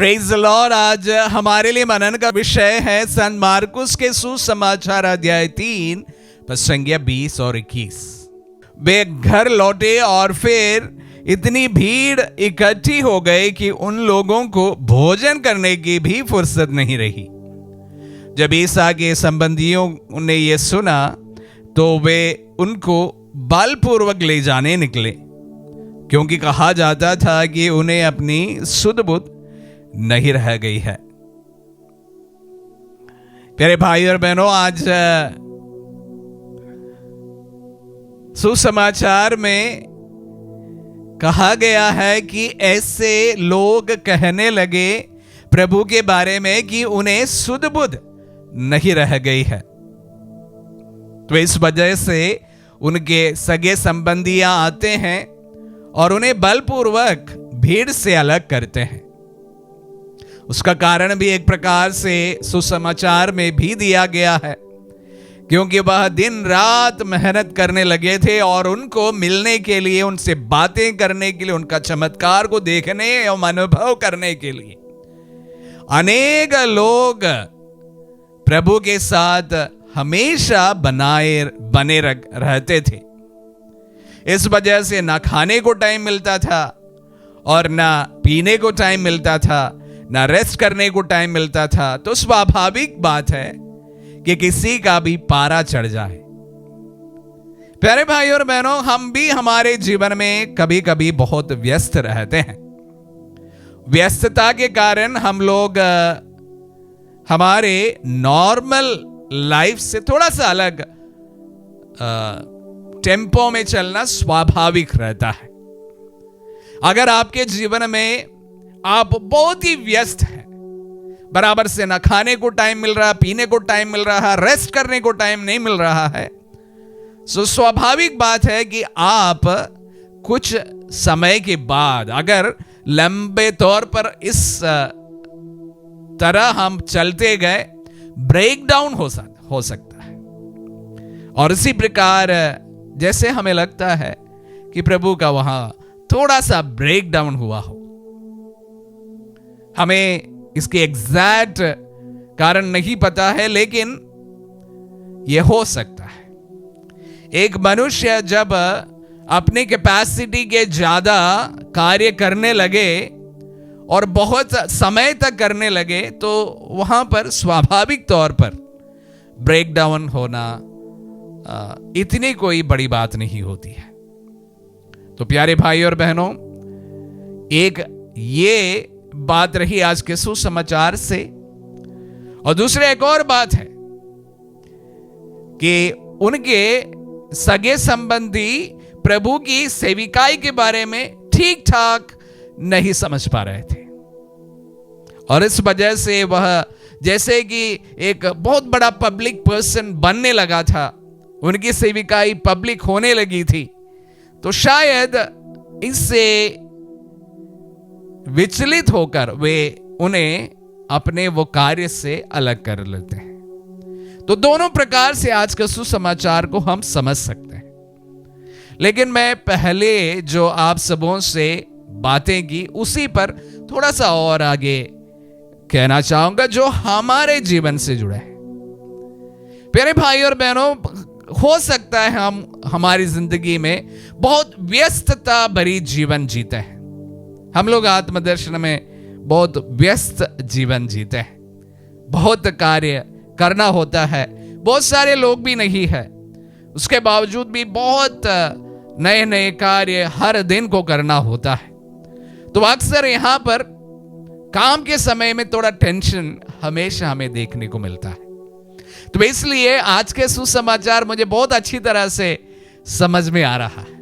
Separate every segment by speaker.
Speaker 1: Praise the Lord. आज हमारे लिए मनन का विषय है संत मार्कुस के सुसमाचार अध्याय 3 संज्ञा 20 और 21। वे घर लौटे और फिर इतनी भीड़ इकट्ठी हो गई कि उन लोगों को भोजन करने की भी फुर्सत नहीं रही। जब ईसा के संबंधियों ने यह सुना तो वे उनको बलपूर्वक ले जाने निकले, क्योंकि कहा जाता था कि उन्हें अपनी सुध बुध नहीं रह गई है। प्यारे भाई और बहनों, आज सुसमाचार में कहा गया है कि ऐसे लोग कहने लगे प्रभु के बारे में कि उन्हें सुध बुध नहीं रह गई है। तो इस वजह से उनके सगे संबंधियां आते हैं और उन्हें बलपूर्वक भीड़ से अलग करते हैं। उसका कारण भी एक प्रकार से सुसमाचार में भी दिया गया है, क्योंकि वह दिन रात मेहनत करने लगे थे और उनको मिलने के लिए, उनसे बातें करने के लिए, उनका चमत्कार को देखने और अनुभव करने के लिए अनेक लोग प्रभु के साथ हमेशा बने रहते थे। इस वजह से ना खाने को टाइम मिलता था और ना पीने को टाइम मिलता था, ना रेस्ट करने को टाइम मिलता था। तो स्वाभाविक बात है कि किसी का भी पारा चढ़ जाए। प्यारे भाई और बहनों, हम भी हमारे जीवन में कभी कभी बहुत व्यस्त रहते हैं। व्यस्तता के कारण हम लोग हमारे नॉर्मल लाइफ से थोड़ा सा अलग टेम्पो में चलना स्वाभाविक रहता है। अगर आपके जीवन में आप बहुत ही व्यस्त हैं, बराबर से ना खाने को टाइम मिल रहा, पीने को टाइम मिल रहा, रेस्ट करने को टाइम नहीं मिल रहा है, तो स्वाभाविक बात है कि आप कुछ समय के बाद, अगर लंबे तौर पर इस तरह हम चलते गए, ब्रेक डाउन हो सकता है। और इसी प्रकार जैसे हमें लगता है कि प्रभु का वहां थोड़ा सा ब्रेक डाउन हुआ हो, हमें इसके एग्जैक्ट कारण नहीं पता है, लेकिन यह हो सकता है। एक मनुष्य जब अपनी कैपेसिटी के ज्यादा कार्य करने लगे और बहुत समय तक करने लगे, तो वहां पर स्वाभाविक तौर पर ब्रेक डाउन होना इतनी कोई बड़ी बात नहीं होती है। तो प्यारे भाई और बहनों, एक ये बात रही आज के सुसमाचार से, और दूसरी एक और बात है कि उनके सगे संबंधी प्रभु की सेविकाई के बारे में ठीक ठाक नहीं समझ पा रहे थे, और इस वजह से वह जैसे कि एक बहुत बड़ा पब्लिक पर्सन बनने लगा था, उनकी सेविकाई पब्लिक होने लगी थी, तो शायद इससे विचलित होकर वे उन्हें अपने वो कार्य से अलग कर लेते हैं। तो दोनों प्रकार से आज के सुसमाचार को हम समझ सकते हैं। लेकिन मैं पहले जो आप सबों से बातें की उसी पर थोड़ा सा और आगे कहना चाहूंगा, जो हमारे जीवन से जुड़ा है। प्यारे भाई और बहनों, हो सकता है हम हमारी जिंदगी में बहुत व्यस्तता भरी जीवन जीते हैं। हम लोग आत्मदर्शन में बहुत व्यस्त जीवन जीते हैं, बहुत कार्य करना होता है, बहुत सारे लोग भी नहीं है, उसके बावजूद भी बहुत नए नए कार्य हर दिन को करना होता है। तो अक्सर यहां पर काम के समय में थोड़ा टेंशन हमेशा हमें देखने को मिलता है। तो इसलिए आज के सुसमाचार मुझे बहुत अच्छी तरह से समझ में आ रहा है।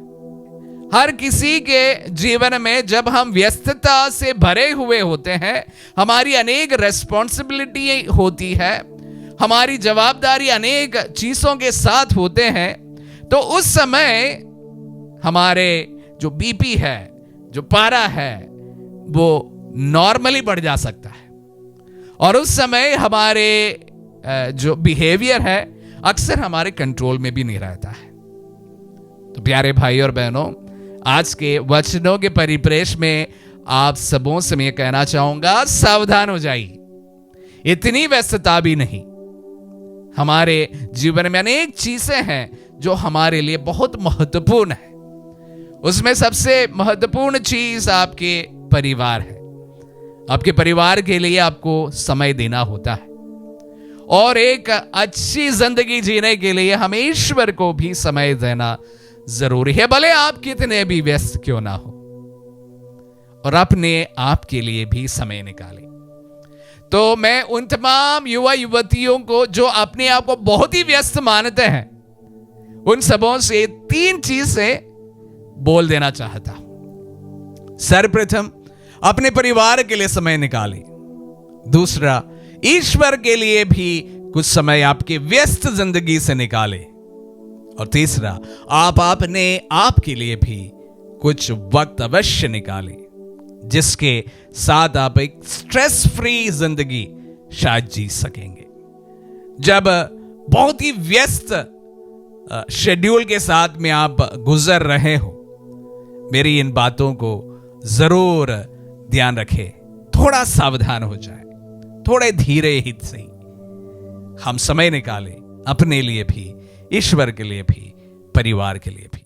Speaker 1: हर किसी के जीवन में जब हम व्यस्तता से भरे हुए होते हैं, हमारी अनेक रेस्पॉन्सिबिलिटी होती है, हमारी जवाबदारी अनेक चीजों के साथ होते हैं, तो उस समय हमारे जो बीपी है, जो पारा है, वो नॉर्मली बढ़ जा सकता है, और उस समय हमारे जो बिहेवियर है अक्सर हमारे कंट्रोल में भी नहीं रहता है। तो प्यारे भाई और बहनों, आज के वचनों के परिप्रेक्ष्य में आप सबों से मैं कहना चाहूंगा, सावधान हो जाइए। इतनी व्यस्तता भी नहीं। हमारे जीवन में अनेक चीजें हैं जो हमारे लिए बहुत महत्वपूर्ण है। उसमें सबसे महत्वपूर्ण चीज आपके परिवार है। आपके परिवार के लिए आपको समय देना होता है, और एक अच्छी जिंदगी जीने के लिए हमें ईश्वर को भी समय देना जरूरी है, भले आप कितने भी व्यस्त क्यों ना हो। और अपने आप के लिए भी समय निकालें। तो मैं उन तमाम युवा युवतियों को जो अपने आप को बहुत ही व्यस्त मानते हैं, उन सबों से 3 चीजें बोल देना चाहता हूं। सर्वप्रथम, अपने परिवार के लिए समय निकालें। दूसरा, ईश्वर के लिए भी कुछ समय आपके व्यस्त जिंदगी से निकालें। और तीसरा, आप अपने आप के लिए भी कुछ वक्त अवश्य निकालें, जिसके साथ आप एक स्ट्रेस फ्री जिंदगी शायद जी सकेंगे। जब बहुत ही व्यस्त शेड्यूल के साथ में आप गुजर रहे हो, मेरी इन बातों को जरूर ध्यान रखें। थोड़ा सावधान हो जाए, थोड़े धीरे ही सही हम समय निकालें, अपने लिए भी, ईश्वर के लिए भी, परिवार के लिए भी।